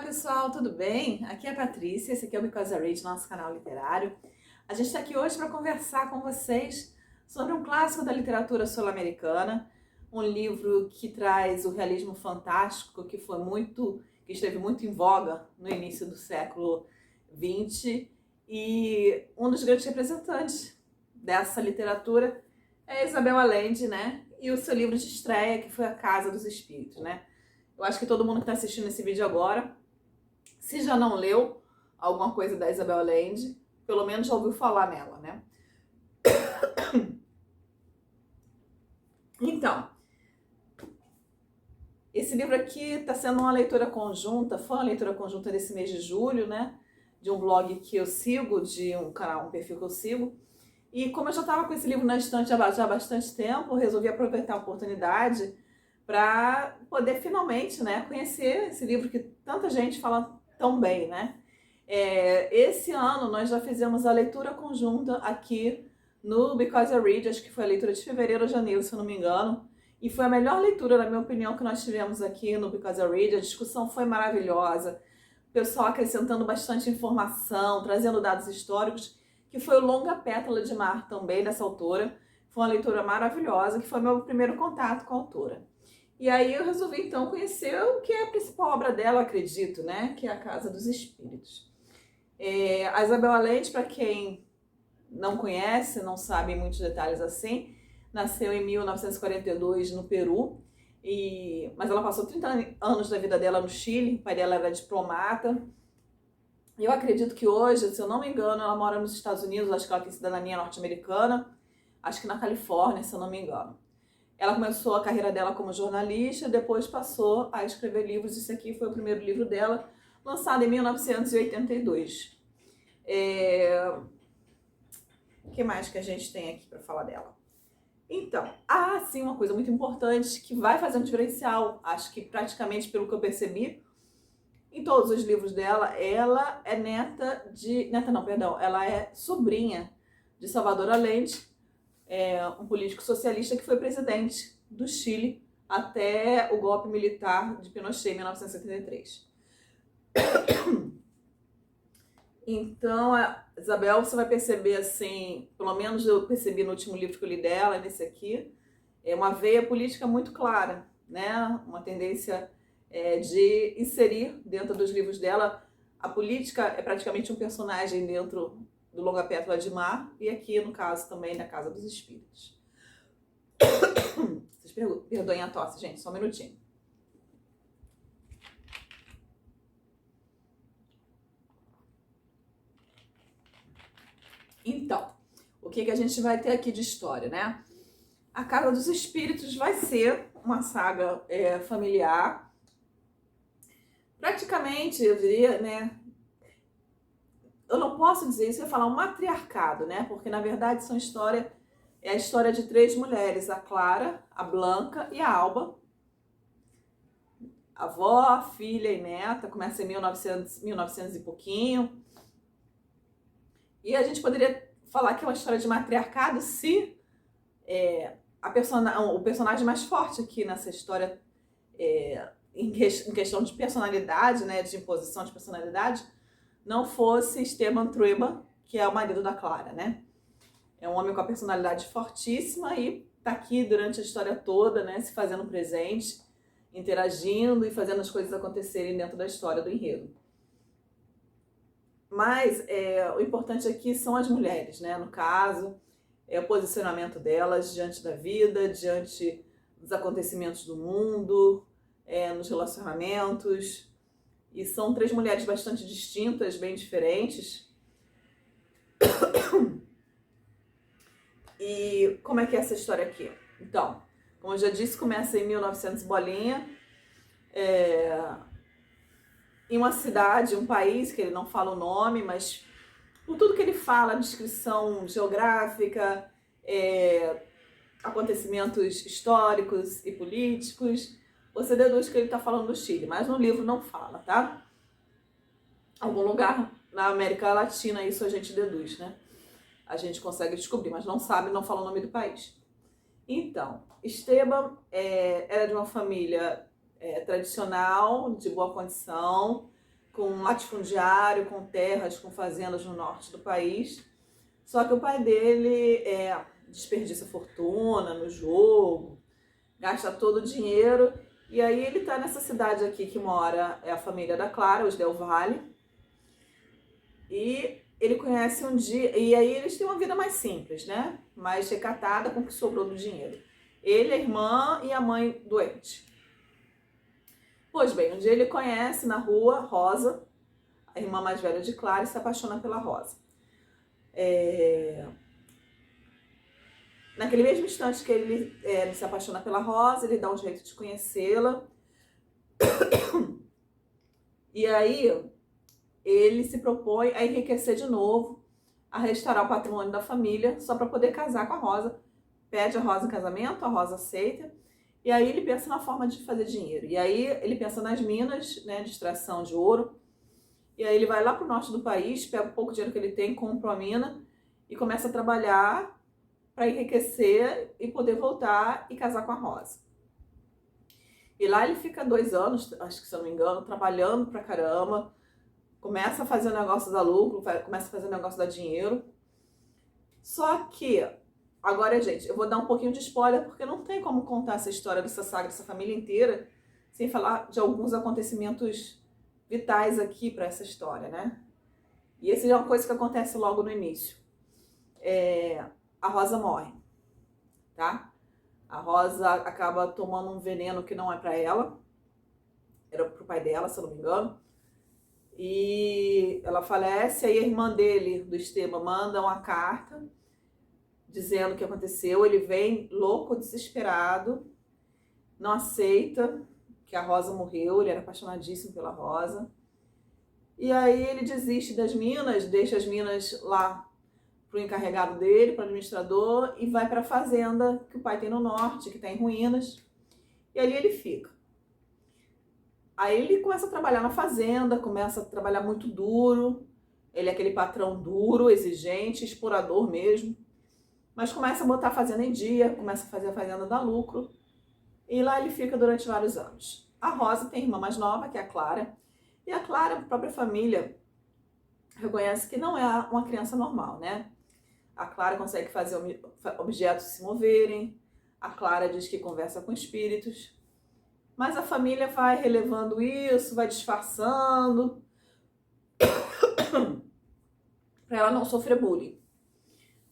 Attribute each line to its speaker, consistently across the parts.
Speaker 1: pessoal, tudo bem? Aqui é a Patrícia, esse aqui é o Because I Read, nosso canal literário. A gente está aqui hoje para conversar com vocês sobre um clássico da literatura sul-americana, um livro que traz o realismo fantástico, que esteve muito em voga no início do século XX, e um dos grandes representantes dessa literatura é Isabel Allende, né? E o seu livro de estreia, que foi A Casa dos Espíritos, né? Eu acho que todo mundo que está assistindo esse vídeo agora, se já não leu alguma coisa da Isabel Allende, pelo menos já ouviu falar nela, né? Então, esse livro aqui está sendo uma leitura conjunta, foi uma leitura conjunta desse mês de julho, né? De um blog que eu sigo, de um canal, um perfil que eu sigo. E como eu já estava com esse livro na estante já há bastante tempo, eu resolvi aproveitar a oportunidade para poder finalmente, né, conhecer esse livro que tanta gente fala tão bem, né? Esse ano nós já fizemos a leitura conjunta aqui no Because I Read, acho que foi a leitura de fevereiro ou janeiro, se eu não me engano, e foi a melhor leitura, na minha opinião, que nós tivemos aqui no Because I Read. A discussão foi maravilhosa, o pessoal acrescentando bastante informação, trazendo dados históricos, que foi o Longa Pétala de Mar também, dessa autora. Foi uma leitura maravilhosa, que foi meu primeiro contato com a autora. E aí eu resolvi então conhecer o que é a principal obra dela, acredito, né? Que é A Casa dos Espíritos. A Isabel Allende, para quem não conhece, não sabe muitos detalhes assim, nasceu em 1942 no Peru, mas ela passou 30 anos da vida dela no Chile. O pai dela era diplomata. Eu acredito que hoje, se eu não me engano, ela mora nos Estados Unidos, acho que ela tem cidadania norte-americana, acho que na Califórnia, se eu não me engano. Ela começou a carreira dela como jornalista, depois passou a escrever livros. Esse aqui foi o primeiro livro dela, lançado em 1982. O que mais que a gente tem aqui para falar dela? Então, sim, uma coisa muito importante que vai fazer um diferencial, acho que praticamente pelo que eu percebi, em todos os livros dela, ela é ela é sobrinha de Salvador Allende, um político socialista que foi presidente do Chile até o golpe militar de Pinochet em 1973. Então, a Isabel, você vai perceber assim, pelo menos eu percebi no último livro que eu li dela, nesse aqui, é uma veia política muito clara, né? Uma tendência de inserir dentro dos livros dela. A política é praticamente um personagem dentro do Longa Pétala de Mar, e aqui, no caso, também da Casa dos Espíritos. Vocês perdoem a tosse, gente, só um minutinho. Então, o que a gente vai ter aqui de história, né? A Casa dos Espíritos vai ser uma saga familiar, praticamente, eu diria, né? Eu não posso dizer isso, eu ia falar um matriarcado, né? Porque, na verdade, é a história de 3 mulheres, a Clara, a Blanca e a Alba. Avó, filha e neta, começa em 1900 e pouquinho. E a gente poderia falar que é uma história de matriarcado se o personagem mais forte aqui nessa história, em questão de personalidade, né, de imposição de personalidade, não fosse Esteban Trueba, que é o marido da Clara, né? É um homem com a personalidade fortíssima e tá aqui durante a história toda, né, se fazendo presente, interagindo e fazendo as coisas acontecerem dentro da história do enredo. Mas o importante aqui são as mulheres, né? No caso, é o posicionamento delas diante da vida, diante dos acontecimentos do mundo, nos relacionamentos. E são 3 mulheres bastante distintas, bem diferentes. E como é que é essa história aqui? Então, como eu já disse, começa em 1900 bolinha, em uma cidade, um país, que ele não fala o nome, mas por tudo que ele fala, descrição geográfica, acontecimentos históricos e políticos, você deduz que ele está falando do Chile, mas no livro não fala, tá? Algum lugar na América Latina, isso a gente deduz, né? A gente consegue descobrir, mas não sabe, não fala o nome do país. Então, Esteban era de uma família tradicional, de boa condição, com latifundiário, com terras, com fazendas no norte do país. Só que o pai dele desperdiça fortuna no jogo, gasta todo o dinheiro. E aí ele tá nessa cidade aqui que mora a família da Clara, os Del Valle. E ele conhece um dia, e aí eles têm uma vida mais simples, né? Mais recatada com o que sobrou do dinheiro. Ele, a irmã e a mãe doente. Pois bem, um dia ele conhece na rua Rosa, a irmã mais velha de Clara, e se apaixona pela Rosa. Naquele mesmo instante que ele se apaixona pela Rosa, ele dá um jeito de conhecê-la. E aí ele se propõe a enriquecer de novo, a restaurar o patrimônio da família, só para poder casar com a Rosa. Pede a Rosa em casamento, a Rosa aceita. E aí ele pensa na forma de fazer dinheiro. E aí ele pensa nas minas, né, de extração de ouro. E aí ele vai lá para o norte do país, pega o pouco dinheiro que ele tem, compra uma mina e começa a trabalhar para enriquecer e poder voltar e casar com a Rosa. E lá ele fica 2 anos, acho que se eu não me engano, trabalhando pra caramba. Começa a fazer o negócio dar lucro, começa a fazer o negócio dar dinheiro. Só que, agora, gente, eu vou dar um pouquinho de spoiler, porque não tem como contar essa história dessa saga, dessa família inteira, sem falar de alguns acontecimentos vitais aqui para essa história, né? E essa é uma coisa que acontece logo no início. A Rosa morre, tá? A Rosa acaba tomando um veneno que não é para ela, era pro pai dela, se eu não me engano. E ela falece, aí a irmã dele, do Esteban, manda uma carta dizendo o que aconteceu. Ele vem louco, desesperado, não aceita que a Rosa morreu, ele era apaixonadíssimo pela Rosa. E aí ele desiste das minas, deixa as minas lá pro encarregado dele, pro administrador, e vai para a fazenda que o pai tem no norte, que está em ruínas. E ali ele fica. Aí ele começa a trabalhar na fazenda, começa a trabalhar muito duro. Ele é aquele patrão duro, exigente, explorador mesmo. Mas começa a botar a fazenda em dia, começa a fazer a fazenda dar lucro. E lá ele fica durante vários anos. A Rosa tem irmã mais nova, que é a Clara. E a Clara, a própria família, reconhece que não é uma criança normal, né? A Clara consegue fazer objetos se moverem. A Clara diz que conversa com espíritos. Mas a família vai relevando isso, vai disfarçando, para ela não sofrer bullying,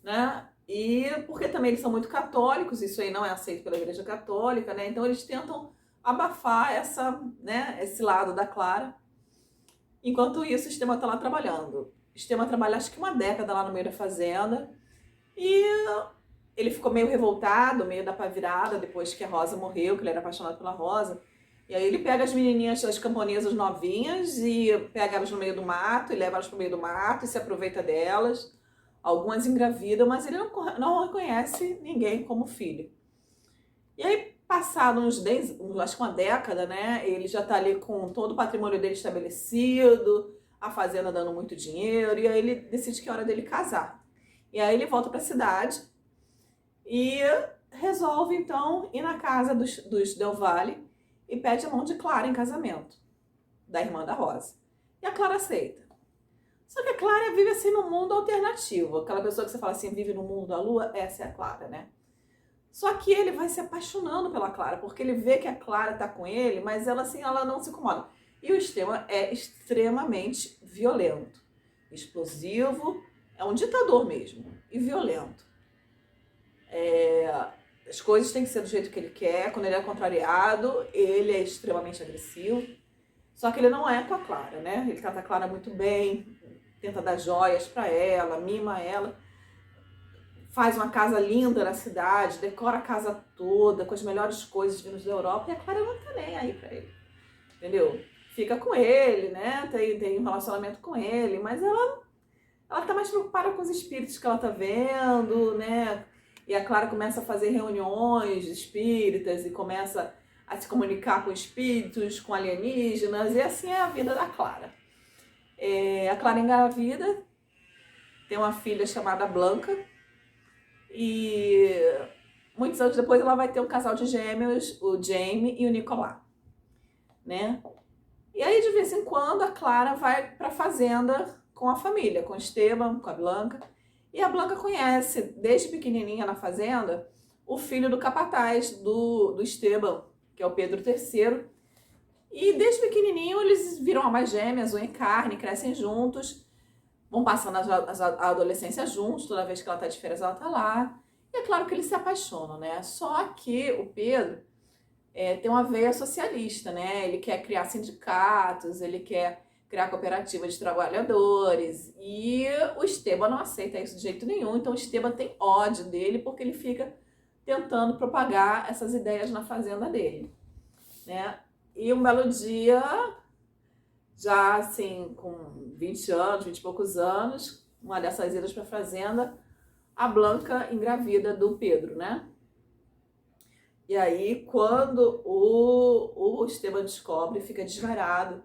Speaker 1: né? E porque também eles são muito católicos, isso aí não é aceito pela Igreja Católica, né? Então eles tentam abafar esse lado da Clara. Enquanto isso, o Esteban está lá trabalhando. O Esteban trabalha acho que 1 década lá no meio da fazenda. E ele ficou meio revoltado, meio da pá virada, depois que a Rosa morreu, que ele era apaixonado pela Rosa. E aí ele pega as menininhas, as camponesas novinhas, e pega elas no meio do mato, e leva elas pro meio do mato, e se aproveita delas. Algumas engravidam, mas ele não reconhece ninguém como filho. E aí, passado uns 10, acho que 1 década, né, ele já tá ali com todo o patrimônio dele estabelecido, a fazenda dando muito dinheiro, e aí ele decide que é hora dele casar. E aí ele volta para a cidade e resolve, então, ir na casa dos Del Valle e pede a mão de Clara em casamento, da irmã da Rosa. E a Clara aceita. Só que a Clara vive assim num mundo alternativo. Aquela pessoa que você fala assim, vive no mundo da lua, essa é a Clara, né? Só que ele vai se apaixonando pela Clara, porque ele vê que a Clara tá com ele, mas ela assim, ela não se incomoda. E o Esteban é extremamente violento, explosivo, é um ditador mesmo, e violento. As coisas têm que ser do jeito que ele quer, quando ele é contrariado, ele é extremamente agressivo. Só que ele não é com a Clara, né? Ele trata a Clara muito bem, tenta dar joias pra ela, mima ela, faz uma casa linda na cidade, decora a casa toda com as melhores coisas vindas da Europa, e a Clara não tá nem aí pra ele, entendeu? Fica com ele, né? Tem um relacionamento com ele, mas ela tá mais preocupada com os espíritos que ela tá vendo, né? E a Clara começa a fazer reuniões espíritas e começa a se comunicar com espíritos, com alienígenas, e assim é a vida da Clara. A Clara engravida, tem uma filha chamada Blanca, e muitos anos depois ela vai ter um casal de gêmeos, o Jamie e o Nicolas, né? E aí, de vez em quando, a Clara vai para a fazenda com a família, com o Esteban, com a Blanca. E a Blanca conhece, desde pequenininha na fazenda, o filho do capataz do Esteban, que é o Pedro III. E desde pequenininho eles viram almas gêmeas, unha e carne, crescem juntos, vão passando a adolescência juntos, toda vez que ela tá de férias ela tá lá. E é claro que eles se apaixonam, né? Só que o Pedro tem uma veia socialista, né? Ele quer criar sindicatos, ele quer criar cooperativa de trabalhadores. E o Esteban não aceita isso de jeito nenhum, então o Esteban tem ódio dele porque ele fica tentando propagar essas ideias na fazenda dele, né? E um belo dia, já assim, com 20 anos, 20 e poucos anos, uma dessas idas para a fazenda, a Blanca engravida do Pedro, né? E aí, quando o Esteban descobre, fica desvairado,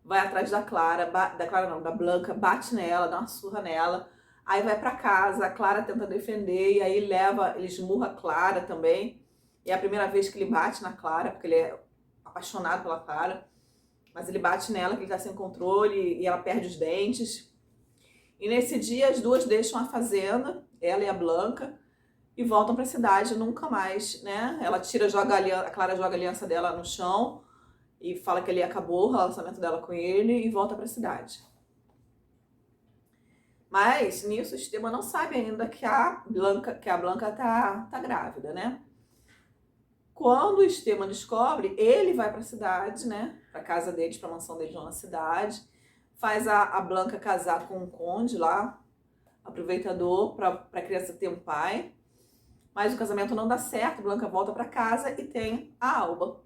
Speaker 1: vai atrás da Clara, da Blanca, bate nela, dá uma surra nela, aí vai para casa, a Clara tenta defender, e aí ele esmurra a Clara também. E é a primeira vez que ele bate na Clara, porque ele é apaixonado pela Clara, mas ele bate nela, que ele tá sem controle, e ela perde os dentes. E nesse dia, as duas deixam a fazenda, ela e a Blanca, e voltam para a cidade nunca mais, né? Ela a Clara joga a aliança dela no chão e fala que ali acabou o relacionamento dela com ele e volta para a cidade. Mas nisso o Esteban não sabe ainda que a Blanca tá grávida, né? Quando o Esteban descobre, ele vai para a cidade, né? Para casa deles, para a mansão deles lá na cidade, faz a Blanca casar com um conde lá, aproveitador, para a criança ter um pai. Mas o casamento não dá certo, Blanca volta para casa e tem a Alba,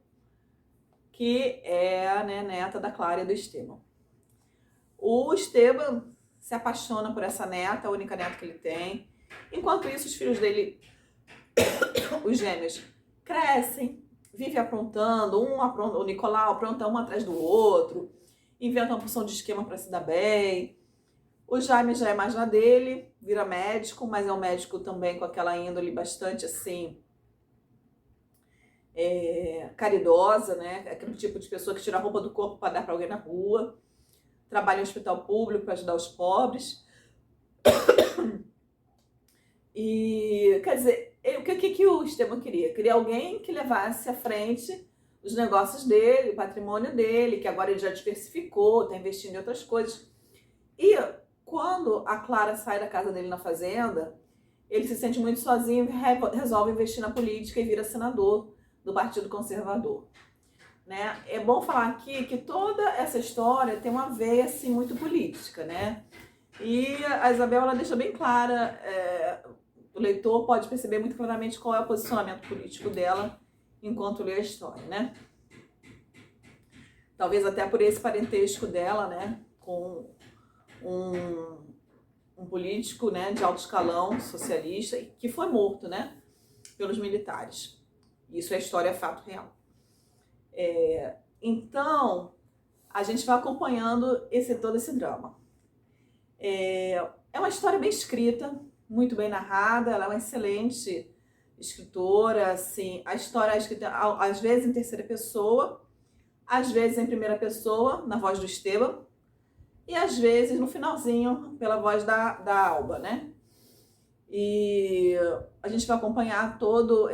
Speaker 1: que é a neta da Clara e do Esteban. O Esteban se apaixona por essa neta, a única neta que ele tem. Enquanto isso, os filhos dele, os gêmeos, crescem, vivem aprontando, o Nicolau apronta um atrás do outro, inventa uma porção de esquema para se dar bem. O Jaime já é mais na dele, vira médico, mas é um médico também com aquela índole bastante assim, caridosa, né? Aquele tipo de pessoa que tira a roupa do corpo para dar para alguém na rua, trabalha em hospital público para ajudar os pobres. E, quer dizer, o que o Esteban queria? Queria alguém que levasse à frente os negócios dele, o patrimônio dele, que agora ele já diversificou, está investindo em outras coisas. E quando a Clara sai da casa dele na fazenda, ele se sente muito sozinho e resolve investir na política e vira senador do Partido Conservador. Né? É bom falar aqui que toda essa história tem uma veia assim, muito política, né? E a Isabel ela deixa bem clara, o leitor pode perceber muito claramente qual é o posicionamento político dela enquanto lê a história, né? Talvez até por esse parentesco dela, né, com um político, né, de alto escalão socialista que foi morto, né, pelos militares. Isso é história, é fato real. Então, a gente vai acompanhando todo esse drama. É uma história bem escrita, muito bem narrada, ela é uma excelente escritora, assim, a história é escrita às vezes em terceira pessoa, às vezes em primeira pessoa, na voz do Esteban, e às vezes no finalzinho, pela voz da Alba, né? E a gente vai acompanhar todo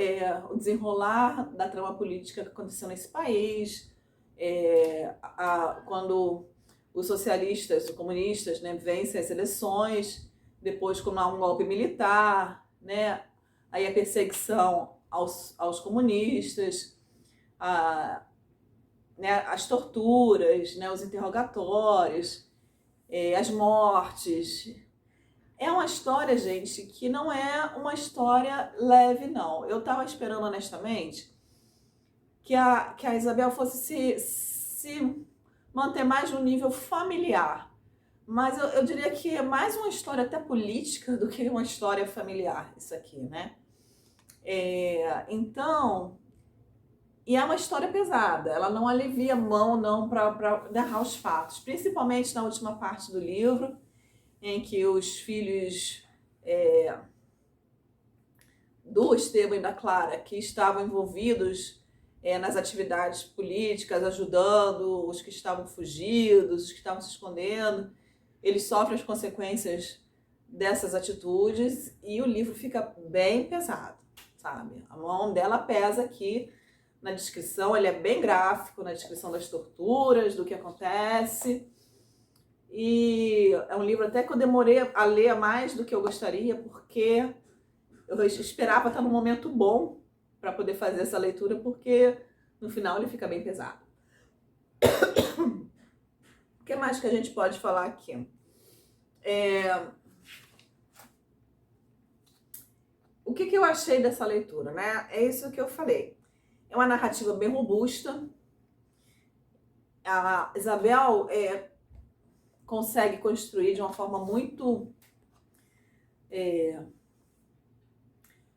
Speaker 1: o desenrolar da trama política que aconteceu nesse país, quando os socialistas, os comunistas, né, vencem as eleições, depois quando há um golpe militar, né, aí a perseguição aos comunistas, né, as torturas, né, os interrogatórios, as mortes. É uma história, gente, que não é uma história leve, não. Eu estava esperando, honestamente, que a Isabel fosse se manter mais no nível familiar. Mas eu diria que é mais uma história até política do que uma história familiar, isso aqui, né? Então, e é uma história pesada, ela não alivia a mão, não, para narrar os fatos, principalmente na última parte do livro, em que os filhos do Esteban e da Clara, que estavam envolvidos nas atividades políticas, ajudando os que estavam fugidos, os que estavam se escondendo. Eles sofrem as consequências dessas atitudes e o livro fica bem pesado, sabe? A mão dela pesa aqui na descrição, ele é bem gráfico na descrição das torturas, do que acontece. E é um livro até que eu demorei a ler mais do que eu gostaria, porque eu esperava estar num momento bom para poder fazer essa leitura, porque no final ele fica bem pesado. O que mais que a gente pode falar aqui? O que eu achei dessa leitura, né? É isso que eu falei. É uma narrativa bem robusta. A Isabel consegue construir de uma forma muito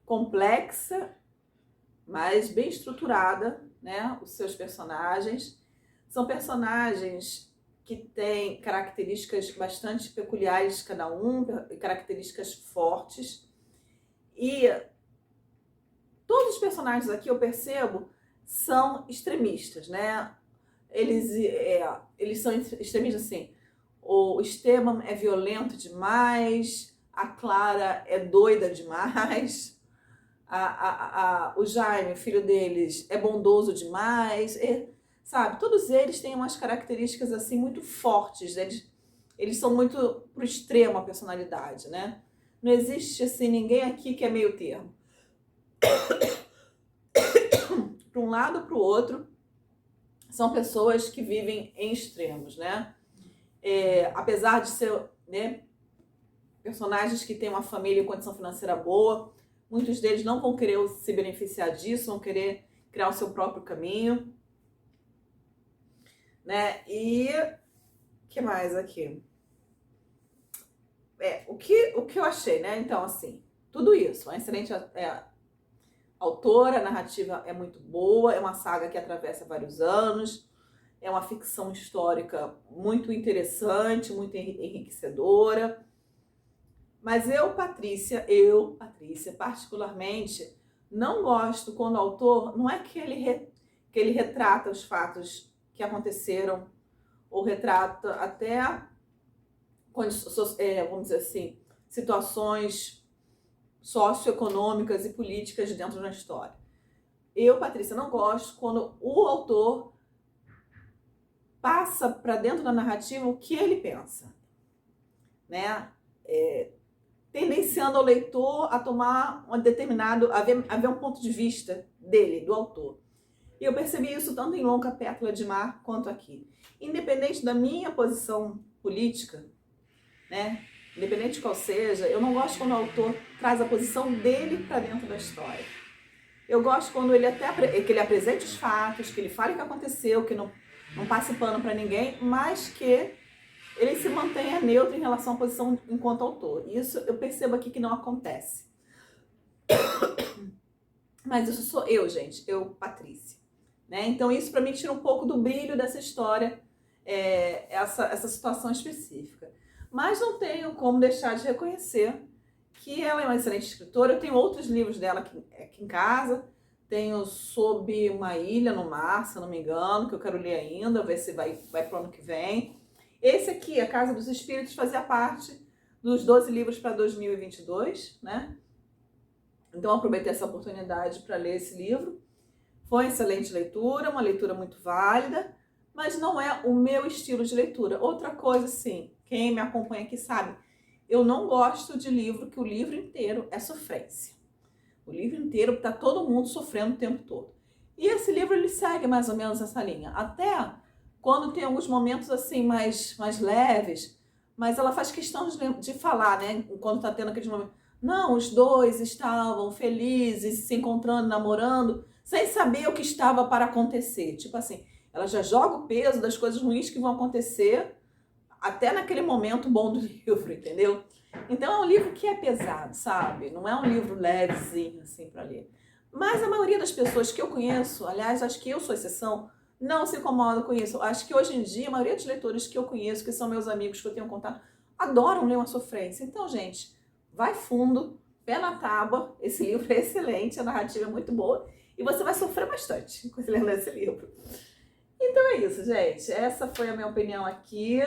Speaker 1: complexa, mas bem estruturada, né? Os seus personagens. São personagens que têm características bastante peculiares cada um, características fortes. E todos os personagens aqui, eu percebo, são extremistas, né? Eles são extremistas assim. O Esteban é violento demais, a Clara é doida demais, o Jaime, filho deles, é bondoso demais, sabe? Todos eles têm umas características assim muito fortes, eles são muito pro extremo a personalidade, né? Não existe assim ninguém aqui que é meio termo. Para um lado ou para o outro, são pessoas que vivem em extremos, né? Apesar de ser, né, personagens que têm uma família em condição financeira boa, muitos deles não vão querer se beneficiar disso, vão querer criar o seu próprio caminho, né? E o que mais aqui? O que eu achei, né? Então, assim, tudo isso, uma excelente autora, a narrativa é muito boa, é uma saga que atravessa vários anos, é uma ficção histórica muito interessante, muito enriquecedora. Mas eu, Patrícia, particularmente, não gosto quando o autor, não é que ele retrata os fatos que aconteceram, ou retrata até, vamos dizer assim, situações socioeconômicas e políticas dentro da história. Eu, Patrícia, não gosto quando o autor passa para dentro da narrativa o que ele pensa, né? Tendenciando o leitor a tomar a ver um ponto de vista dele, do autor. E eu percebi isso tanto em Longa Pétala de Mar quanto aqui. Independente da minha posição política, né? Independente de qual seja, eu não gosto quando o autor traz a posição dele para dentro da história. Eu gosto quando que ele apresente os fatos, que ele fale o que aconteceu, que não passe pano para ninguém, mas que ele se mantenha neutro em relação à posição enquanto autor. Isso eu percebo aqui que não acontece. Mas isso sou eu, gente. Eu, Patrícia. Né? Então isso para mim tira um pouco do brilho dessa história, essa situação específica. Mas não tenho como deixar de reconhecer que ela é uma excelente escritora. Eu tenho outros livros dela aqui em casa. Tenho Sob uma Ilha no Mar, se eu não me engano, que eu quero ler ainda, ver se vai para o ano que vem. Esse aqui, A Casa dos Espíritos, fazia parte dos 12 livros para 2022, né? Então eu aproveitei essa oportunidade para ler esse livro. Foi uma excelente leitura, uma leitura muito válida, mas não é o meu estilo de leitura. Outra coisa, sim, quem me acompanha aqui sabe, eu não gosto de livro que o livro inteiro é sofrência. O livro inteiro está todo mundo sofrendo o tempo todo. E esse livro, ele segue mais ou menos essa linha. Até quando tem alguns momentos assim mais leves, mas ela faz questão de falar, né? Quando está tendo aqueles momentos. Não, os dois estavam felizes, se encontrando, namorando, sem saber o que estava para acontecer. Tipo assim, ela já joga o peso das coisas ruins que vão acontecer até naquele momento bom do livro, entendeu? Então é um livro que é pesado, sabe? Não é um livro levezinho assim para ler. Mas a maioria das pessoas que eu conheço, aliás, acho que eu sou exceção, não se incomoda com isso. Acho que hoje em dia a maioria dos leitores que eu conheço, que são meus amigos, que eu tenho contato, adoram ler uma sofrência. Então, gente, vai fundo, pé na tábua. Esse livro é excelente, a narrativa é muito boa. E você vai sofrer bastante lendo esse livro. Então é isso, gente. Essa foi a minha opinião aqui.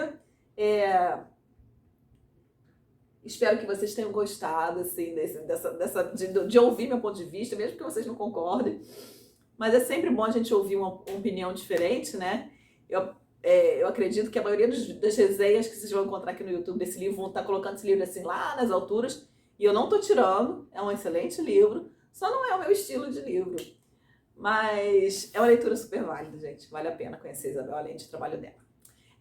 Speaker 1: Espero que vocês tenham gostado, assim, de ouvir meu ponto de vista, mesmo que vocês não concordem. Mas é sempre bom a gente ouvir uma opinião diferente, né? Eu acredito que a maioria das resenhas que vocês vão encontrar aqui no YouTube desse livro vão estar colocando esse livro assim lá nas alturas. E eu não tô tirando, é um excelente livro, só não é o meu estilo de livro. Mas é uma leitura super válida, gente. Vale a pena conhecer a Isabel Allende e o trabalho dela.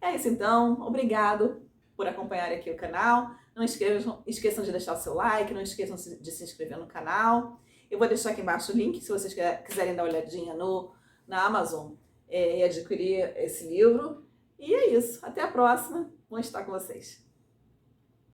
Speaker 1: É isso então, obrigado por acompanhar aqui o canal. Não esqueçam de deixar o seu like, não esqueçam de se inscrever no canal. Eu vou deixar aqui embaixo o link se vocês quiserem dar uma olhadinha na Amazon e adquirir esse livro. E é isso, até a próxima, vou estar com vocês.